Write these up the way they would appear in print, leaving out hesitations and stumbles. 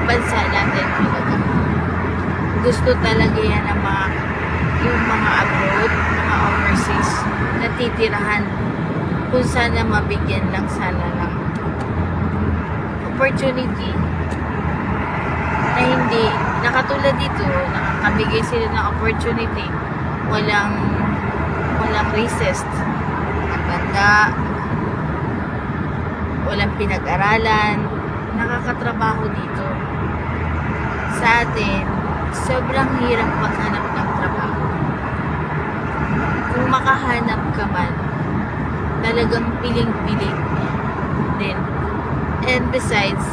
bansa natin talaga. Gusto talaga yan ng yung mga abroad, mga overseas na titirahan kung sana mabigyan lang sana ng opportunity na hindi, nakatulad dito, nakakabigay sila ng opportunity, walang racist at banda, walang pinag-aralan, nakakatrabaho dito. Sa atin, sobrang hirap maghanap ng trabaho. Kung makahanap ka man, talagang piling-piling din. And besides,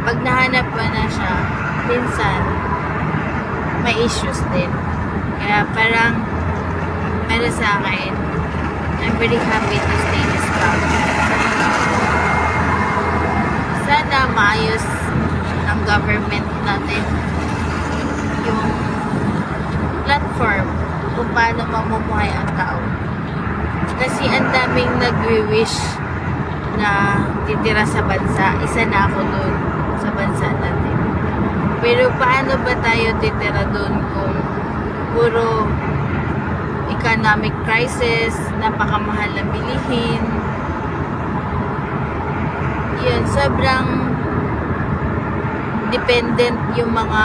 pag nahanap pa na siya, minsan, may issues din. Kaya parang, para sa akin, I'm very happy to stay this country. Sana maayos ang government natin yung platform kung paano mamumuhay ang tao. Kasi ang daming nagwi-wish na titira sa bansa. Isa na ako doon sa bansa natin. Pero paano ba tayo titira doon kung puro economic crisis, napakamahal na bilihin. Yun, sobrang dependent yung mga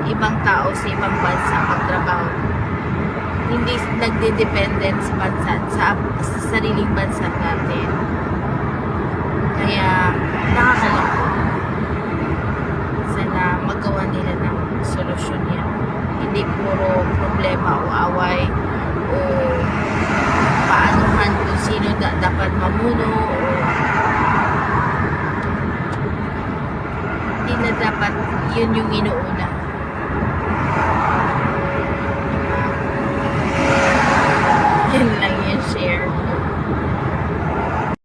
ibang tao sa ibang bansa magtrabaho. Hindi nagde-dependent sa bansa, sa sariling bansa natin. Kaya, nakakalungkot. Sana magawa nila ng solusyon yan. Hindi puro problema o away o paanuhan kung sino dapat mamuno o hindi na dapat yun yung inuuna.